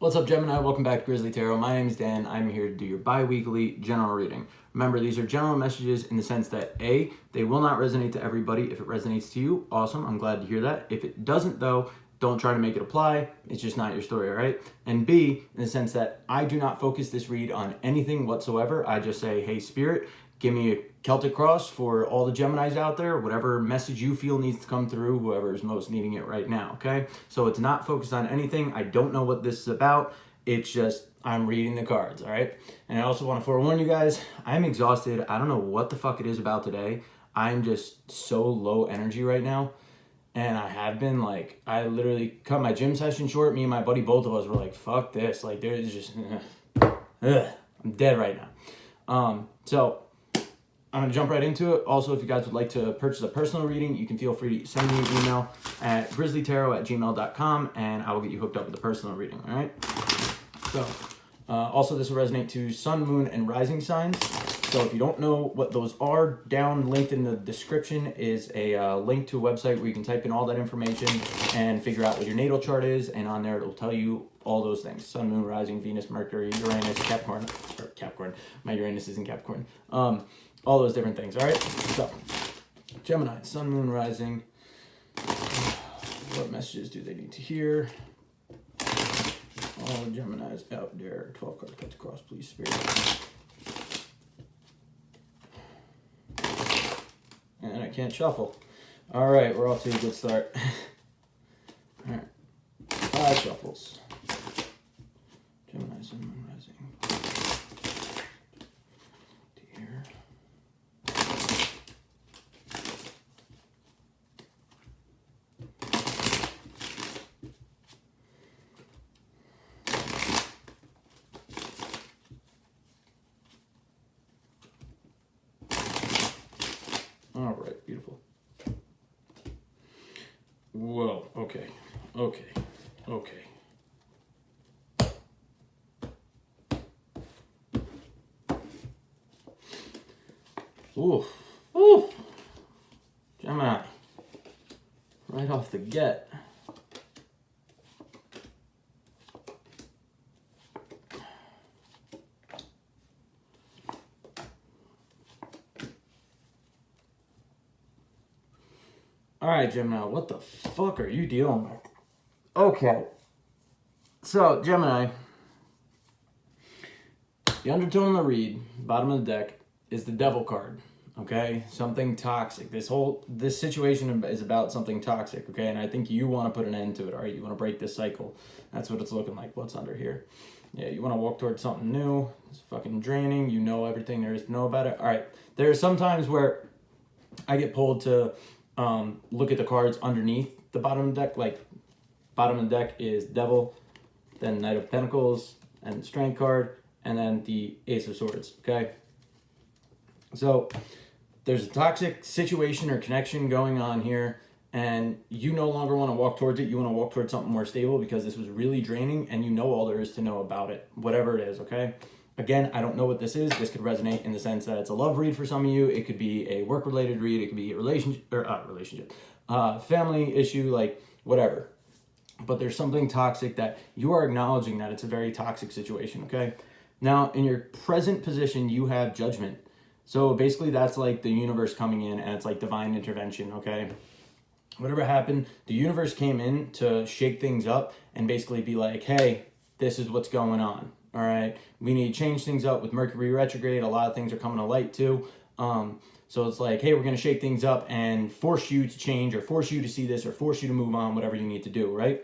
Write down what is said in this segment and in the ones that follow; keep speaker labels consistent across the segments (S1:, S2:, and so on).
S1: What's up, Gemini? Welcome back to Grizzly Tarot. My name is Dan. I'm here to do your bi-weekly general reading. Remember, these are general messages in the sense that A, they will not resonate to everybody. If it resonates to you, awesome. I'm glad to hear that. If it doesn't, though, don't try to make it apply. It's just not your story, all right? And B, in the sense that I do not focus this read on anything whatsoever. I just say, hey, Spirit, give me a Celtic cross for all the Geminis out there, whatever message you feel needs to come through, whoever is most needing it right now, okay? So it's not focused on anything. I don't know what this is about. It's just, I'm reading the cards, all right? And I also want to forewarn you guys, I'm exhausted. I don't know what the fuck it is about today. I'm just so low energy right now. And I have been, like, I literally cut my gym session short. Me and my buddy, both of us were like, fuck this. Like, there's just, I'm dead right now. So I'm going to jump right into it. Also, if you guys would like to purchase a personal reading, you can feel free to send me an email at grizzlytarot@gmail.com, and I will get you hooked up with a personal reading, all right? So, also this will resonate to sun, moon, and rising signs. So if you don't know what those are, down linked in the description is a link to a website where you can type in all that information and figure out what your natal chart is, and on there it'll tell you all those things: sun, moon, rising, Venus, Mercury, Uranus, Capricorn. My Uranus is in Capricorn. All those different things, all right? So, Gemini, sun, moon, rising. What messages do they need to hear? All the Geminis out there. 12 cards cut across, please, Spirit. And I can't shuffle. All right, we're off to a good start. All right, 5 shuffles. Gemini, sun, moon, rising. Here. All right, beautiful. Whoa, okay. Ooh. Gemini. Right off the get. All right, Gemini, what the fuck are you dealing with? Okay. So, Gemini, the undertone of the read, bottom of the deck, is the Devil card, okay? Something toxic. This situation is about something toxic, okay? And I think you want to put an end to it, all right? You want to break this cycle. That's what it's looking like. What's under here? Yeah, you want to walk towards something new. It's fucking draining. You know everything there is to know about it. All right. There are some times where I get pulled to look at the cards underneath the bottom of the deck. Like, bottom of the deck is Devil, then Knight of Pentacles, and the Strength card, and then the Ace of Swords, okay? So there's a toxic situation or connection going on here, and you no longer want to walk towards it. You want to walk towards something more stable because this was really draining, and you know all there is to know about it, whatever it is, okay? Again, I don't know what this is. This could resonate in the sense that it's a love read for some of you. It could be a work-related read. It could be a relationship, family issue, like whatever. But there's something toxic that you are acknowledging that it's a very toxic situation, okay? Now, in your present position, you have Judgment. So basically, that's like the universe coming in, and it's like divine intervention, okay? Whatever happened, the universe came in to shake things up and basically be like, hey, this is what's going on. All right, we need to change things up with Mercury retrograde. A lot of things are coming to light too. So it's like, hey, we're going to shake things up and force you to change, or force you to see this, or force you to move on, whatever you need to do, right?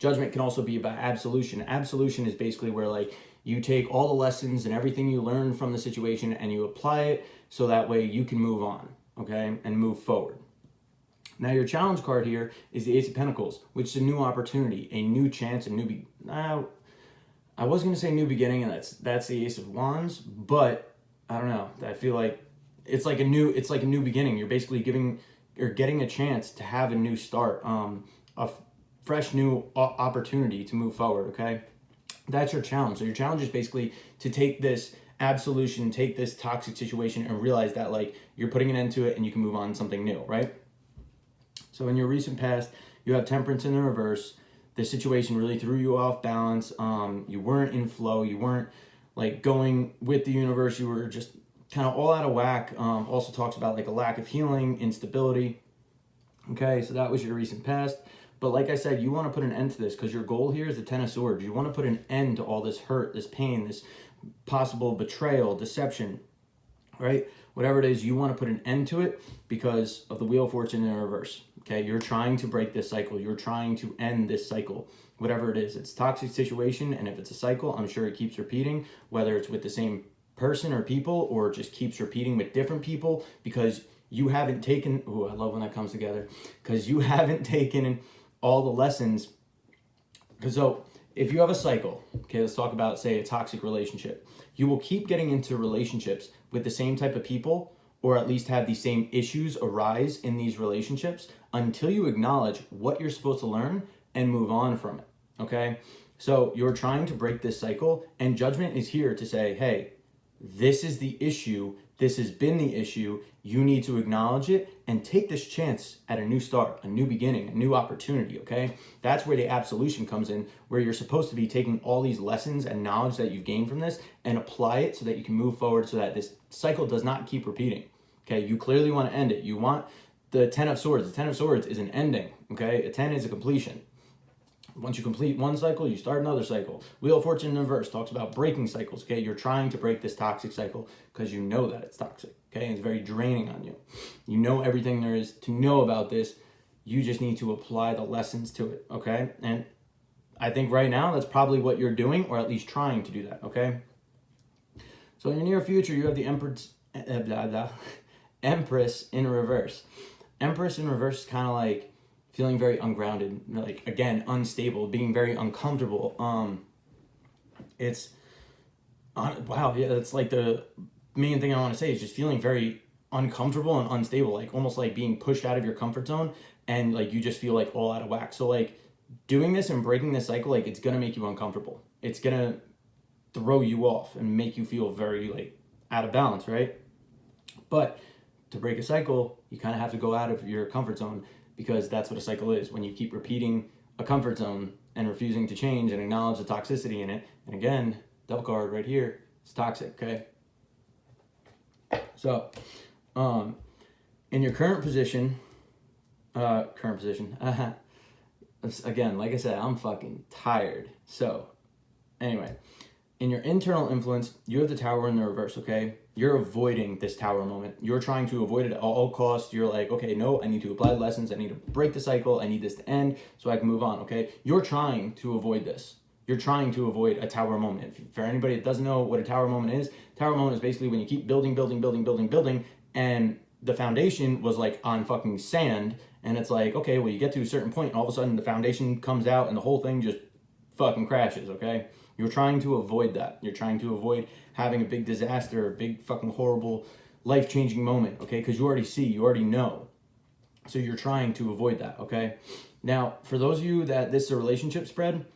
S1: Judgment can also be about absolution. Absolution is basically where, like, you take all the lessons and everything you learn from the situation and you apply it so that way you can move on, okay, and move forward. Now, your challenge card here is the Ace of Pentacles, which is a new opportunity, a new chance, a new I was going to say new beginning, and that's the Ace of Wands, but I don't know. I feel like it's like a new beginning. You're basically getting a chance to have a new start, a fresh new opportunity to move forward, okay? That's your challenge. So your challenge is basically to take this absolution, take this toxic situation and realize that, like, you're putting an end to it and you can move on to something new, right? So in your recent past, you have Temperance in the reverse. this situation really threw you off balance. You weren't in flow. You weren't like going with the universe. You were just kind of all out of whack. Also talks about like a lack of healing, instability. Okay, so that was your recent past. But like I said, you want to put an end to this because your goal here is the Ten of Swords. You want to put an end to all this hurt, this pain, this possible betrayal, deception, right? Whatever it is, you want to put an end to it because of the Wheel of Fortune in reverse. Okay, you're trying to break this cycle. You're trying to end this cycle, whatever it is. It's a toxic situation, and if it's a cycle, I'm sure it keeps repeating, whether it's with the same person or people or just keeps repeating with different people because you haven't taken, I love when that comes together, because you haven't taken all the lessons. So if you have a cycle, okay, let's talk about, say, a toxic relationship. You will keep getting into relationships with the same type of people, or at least have the same issues arise in these relationships until you acknowledge what you're supposed to learn and move on from it, okay? So you're trying to break this cycle, and judgment is here to say, hey, this is the issue. This has been the issue. You need to acknowledge it and take this chance at a new start, a new beginning, a new opportunity, okay? That's where the absolution comes in, where you're supposed to be taking all these lessons and knowledge that you've gained from this and apply it so that you can move forward so that this cycle does not keep repeating, okay? You clearly want to end it. You want the Ten of Swords. The Ten of Swords is an ending, okay? A 10 is a completion. Once you complete one cycle, you start another cycle. Wheel of Fortune in reverse talks about breaking cycles, okay? You're trying to break this toxic cycle because you know that it's toxic, okay? And it's very draining on you. You know everything there is to know about this. You just need to apply the lessons to it, okay? And I think right now that's probably what you're doing, or at least trying to do that, okay? So in your near future, you have the Empress in reverse. Empress in reverse is kind of like feeling very ungrounded, like, again, unstable, being very uncomfortable. It's like the main thing I want to say is just feeling very uncomfortable and unstable, like almost like being pushed out of your comfort zone, and like you just feel like all out of whack. So like doing this and breaking this cycle, like it's gonna make you uncomfortable. It's gonna throw you off and make you feel very like out of balance, right? But to break a cycle, you kind of have to go out of your comfort zone, because that's what a cycle is. When you keep repeating a comfort zone and refusing to change and acknowledge the toxicity in it. And again, Devil card right here, it's toxic, okay? So, in your current position, again, like I said, I'm fucking tired. So, anyway, in your internal influence, you have the Tower in the reverse, okay? You're avoiding this Tower moment. You're trying to avoid it at all costs. You're like, okay, no, I need to apply lessons. I need to break the cycle. I need this to end so I can move on, okay? You're trying to avoid this. You're trying to avoid a Tower moment. For anybody that doesn't know what a Tower moment is, Tower moment is basically when you keep building, and the foundation was like on fucking sand, and it's like, okay, well, you get to a certain point, and all of a sudden the foundation comes out, and the whole thing just fucking crashes, okay? You're trying to avoid that. You're trying to avoid having a big disaster, a big fucking horrible life-changing moment, okay? Because you already know. So you're trying to avoid that, okay? Now, for those of you that this is a relationship spread,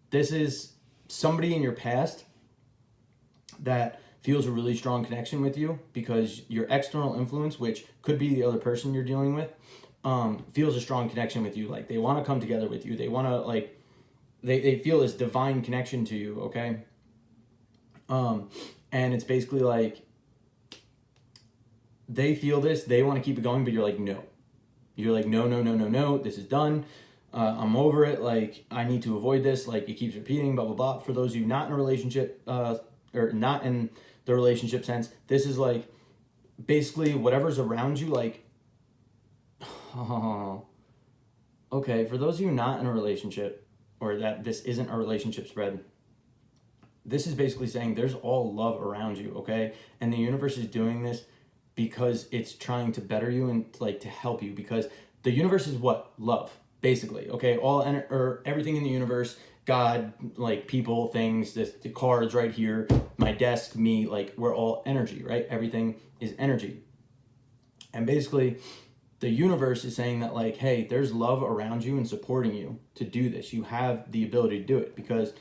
S1: this is somebody in your past that feels a really strong connection with you because your external influence, which could be the other person you're dealing with, feels a strong connection with you. Like they want to come together with you. They want to like, they feel this divine connection to you, okay? And it's basically like, they feel this, they want to keep it going, but you're like, no. You're like, no, this is done. I'm over it. Like, I need to avoid this. Like, it keeps repeating, blah, blah, blah. For those of you not in a relationship, or not in the relationship sense, this is like, basically whatever's around you, like, okay, for those of you not in a relationship, or that this isn't a relationship spread, this is basically saying there's all love around you, okay? And the universe is doing this because it's trying to better you and like to help you, because the universe is what? Love, basically, okay? Or everything in the universe, God, like people, things, the cards right here, my desk, me, like we're all energy, right? Everything is energy. And basically, the universe is saying that like, hey, there's love around you and supporting you to do this. You have the ability to do it, because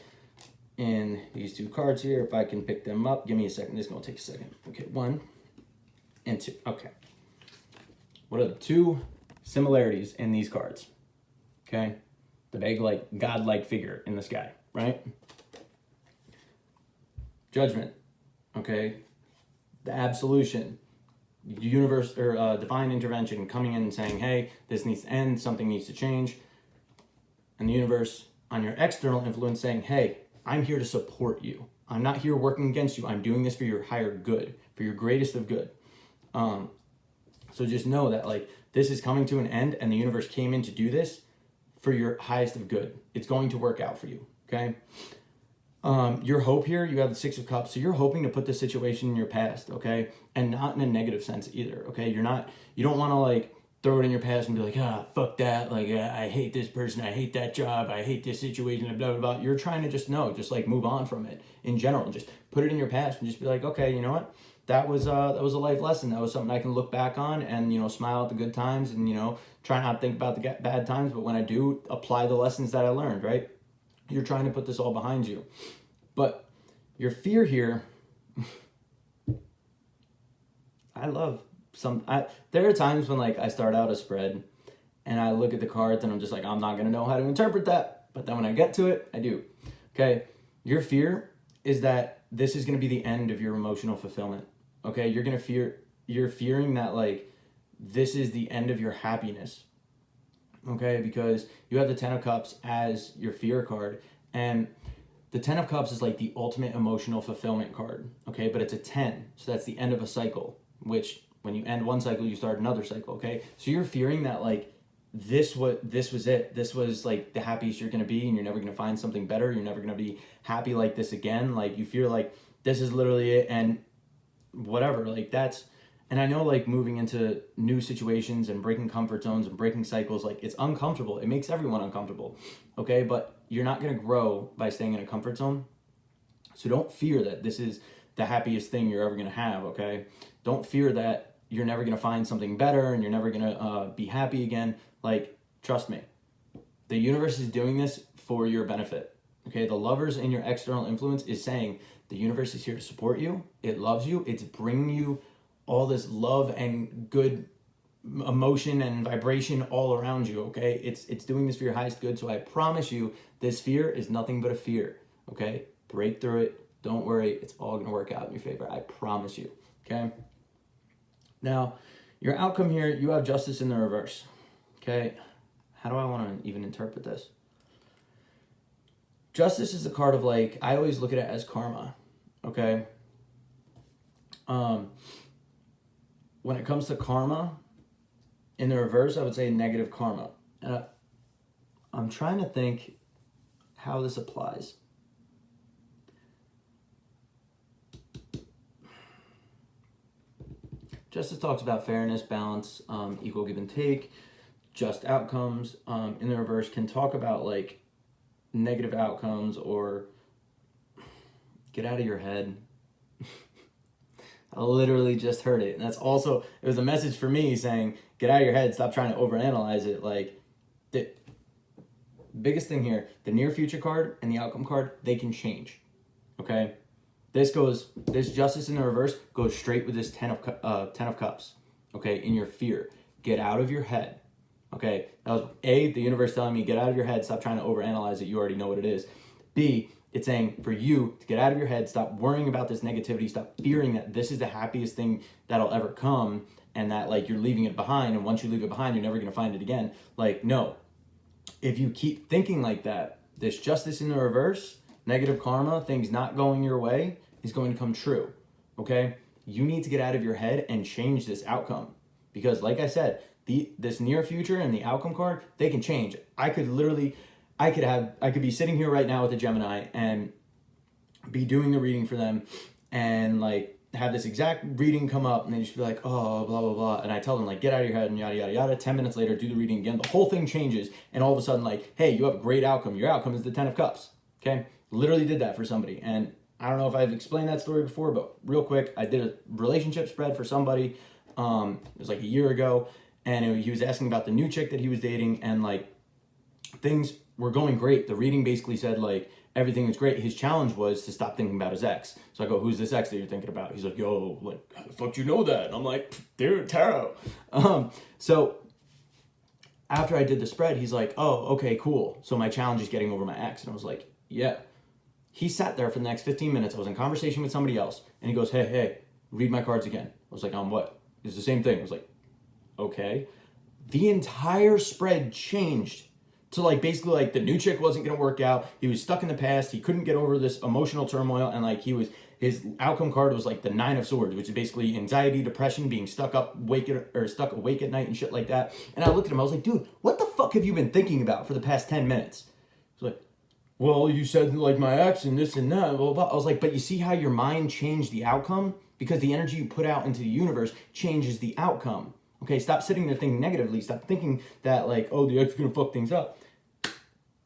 S1: in these two cards here, if I can pick them up, give me a second. This is going to take a second. Okay, 1 and 2. Okay. What are the two similarities in these cards? Okay. the big like godlike figure in the sky, right? Judgment, okay? The absolution, universe or divine intervention coming in and saying, hey, this needs to end, something needs to change. And the universe on your external influence saying, hey, I'm here to support you. I'm not here working against you. I'm doing this for your higher good, for your greatest of good. So just know that like this is coming to an end and the universe came in to do this for your highest of good. It's going to work out for you, okay? Your hope here, you have the Six of Cups, so you're hoping to put this situation in your past, okay? And not in a negative sense either, okay? You don't want to like throw it in your past and be like, fuck that, like, I hate this person, I hate that job, I hate this situation, blah, blah, blah. You're trying to just like move on from it in general. Just put it in your past and just be like, okay, you know what? That was a life lesson. That was something I can look back on and, you know, smile at the good times and, you know, try not to think about the bad times. But when I do, apply the lessons that I learned, right? You're trying to put this all behind you. But your fear here, there are times when like I start out a spread and I look at the cards and I'm just like, I'm not going to know how to interpret that. But then when I get to it, I do. Okay. Your fear is that this is going to be the end of your emotional fulfillment. Okay. You're fearing that like this is the end of your happiness. Okay. Because you have the Ten of Cups as your fear card, and the Ten of Cups is like the ultimate emotional fulfillment card. Okay. But it's a 10. So that's the end of a cycle, which when you end one cycle, you start another cycle. Okay. So you're fearing that like this was it. This was like the happiest you're going to be, and you're never going to find something better. You're never going to be happy like this again. Like you fear like this is literally it, and whatever, like that's, and I know like moving into new situations and breaking comfort zones and breaking cycles, like it's uncomfortable. It makes everyone uncomfortable. Okay. But you're not going to grow by staying in a comfort zone. So don't fear that this is the happiest thing you're ever going to have. Okay. Don't fear that you're never going to find something better and you're never going to be happy again. Like, trust me, the universe is doing this for your benefit. Okay. The Lovers in your external influence is saying the universe is here to support you. It loves you. It's bringing you all this love and good emotion and vibration all around you. Okay. It's doing this for your highest good. So I promise you, this fear is nothing but a fear. Okay. Break through it. Don't worry. It's all going to work out in your favor. I promise you. Okay. Now, your outcome here, you have Justice in the reverse. Okay. How do I want to even interpret this? Justice is the card of like, I always look at it as karma. Okay. When it comes to karma, in the reverse, I would say negative karma. And I'm trying to think how this applies. Justice talks about fairness, balance, equal give and take, just outcomes. In the reverse can talk about like negative outcomes or get out of your head. I literally just heard it. And that's also, it was a message for me saying, get out of your head, stop trying to overanalyze it. Like, the biggest thing here, the near future card and the outcome card, they can change. Okay? This Justice in the reverse goes straight with this Ten of Cups. Okay? In your fear. Get out of your head. Okay? That was A, the universe telling me, get out of your head, stop trying to overanalyze it, you already know what it is. B, it's saying for you to get out of your head, stop worrying about this negativity, stop fearing that this is the happiest thing that'll ever come and that like you're leaving it behind, and once you leave it behind, you're never going to find it again. Like, no. If you keep thinking like that, this Justice in the reverse, negative karma, things not going your way, is going to come true. Okay? You need to get out of your head and change this outcome. Because like I said, this near future and the outcome card, they can change. I could be sitting here right now with a Gemini and be doing the reading for them and like have this exact reading come up and they just be like, oh, blah, blah, blah. And I tell them like, get out of your head and yada, yada, yada. 10 minutes later, do the reading again. The whole thing changes. And all of a sudden like, hey, you have a great outcome. Your outcome is the 10 of Cups. Okay. Literally did that for somebody. And I don't know if I've explained that story before, but real quick, I did a relationship spread for somebody. It was like a year ago. And he was asking about the new chick that he was dating and like things were going great. The reading basically said like everything was great. His challenge was to stop thinking about his ex. So I go, who's this ex that you're thinking about? He's like, yo, like, how the fuck do you know that? And I'm like, dude, tarot. So after I did the spread, he's like, oh, okay, cool. So my challenge is getting over my ex. And I was like, yeah. He sat there for the next 15 minutes. I was in conversation with somebody else. And he goes, hey, read my cards again. I was like, on what? It's the same thing. I was like, okay. The entire spread changed to like basically like the new chick wasn't going to work out. He was stuck in the past. He couldn't get over this emotional turmoil. And like his outcome card was like the 9 of Swords, which is basically anxiety, depression, being stuck awake at night and shit like that. And I looked at him, I was like, dude, what the fuck have you been thinking about for the past 10 minutes? He's like, well, you said like my ex and this and that, blah, blah. I was like, but you see how your mind changed the outcome? Because the energy you put out into the universe changes the outcome. Okay, stop sitting there thinking negatively. Stop thinking that like, oh, the ex is gonna fuck things up.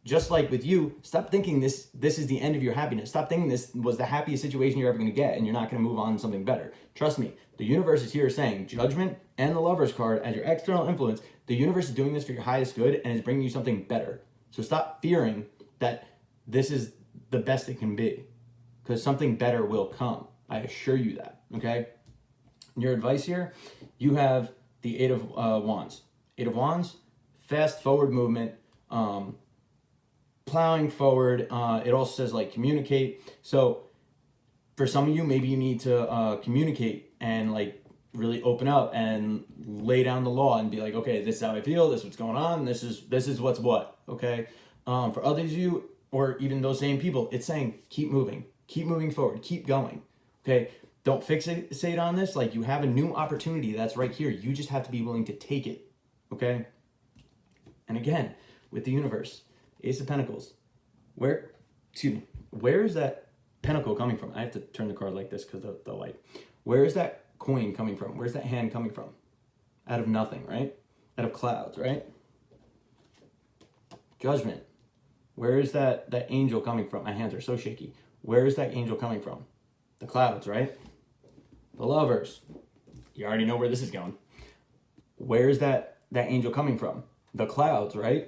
S1: Just like with you, stop thinking this is the end of your happiness. Stop thinking this was the happiest situation you're ever going to get and you're not going to move on to something better. Trust me, the universe is here saying Judgment and the Lover's card as your external influence. The universe is doing this for your highest good and is bringing you something better. So stop fearing that this is the best it can be, because something better will come. I assure you that, okay? Your advice here, you have the Eight of Wands. Eight of Wands, fast forward movement, plowing forward. It also says like communicate. So for some of you, maybe you need to communicate and like really open up and lay down the law and be like, okay, this is how I feel. This is what's going on. This is what's what. Okay. For others of you, or even those same people, it's saying keep moving forward, keep going. Okay. Don't fixate on this. Like you have a new opportunity that's right here. You just have to be willing to take it. Okay. And again, with the universe, Ace of Pentacles, where is that pentacle coming from? I have to turn the card like this because of the light. Where is that coin coming from? Where's that hand coming from? Out of nothing, right? Out of clouds, right? Judgment. Where is that angel coming from? My hands are so shaky. Where is that angel coming from? The clouds, right? The Lovers. You already know where this is going. Where is that angel coming from? The clouds, right?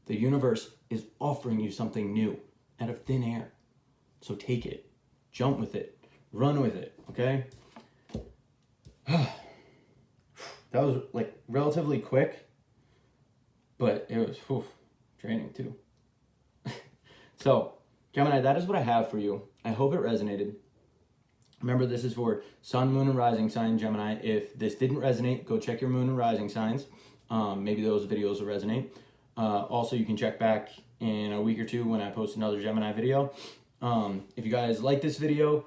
S1: The universe is offering you something new out of thin air. So take it, jump with it, run with it, okay? That was like relatively quick, but it was draining too. So, Gemini, that is what I have for you. I hope it resonated. Remember, this is for Sun, Moon, and Rising sign, Gemini. If this didn't resonate, go check your Moon and Rising signs. Maybe those videos will resonate. Also, you can check back in a week or two when I post another Gemini video. If you guys like this video,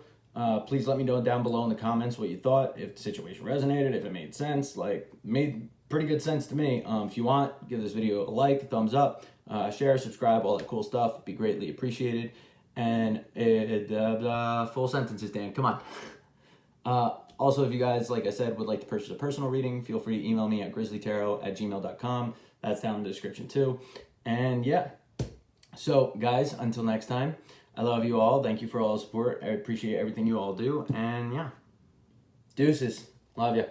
S1: please let me know down below in the comments what you thought, if the situation resonated, if it made sense. Like, made pretty good sense to me. If you want, give this video a like, thumbs up, share, subscribe, all that cool stuff. It'd be greatly appreciated. And full sentences, Dan, come on. Also, if you guys, like I said, would like to purchase a personal reading, feel free to email me at grizzlytarot@gmail.com. That's down in the description too. And yeah, so guys, until next time, I love you all. Thank you for all the support. I appreciate everything you all do. And yeah, deuces. Love ya.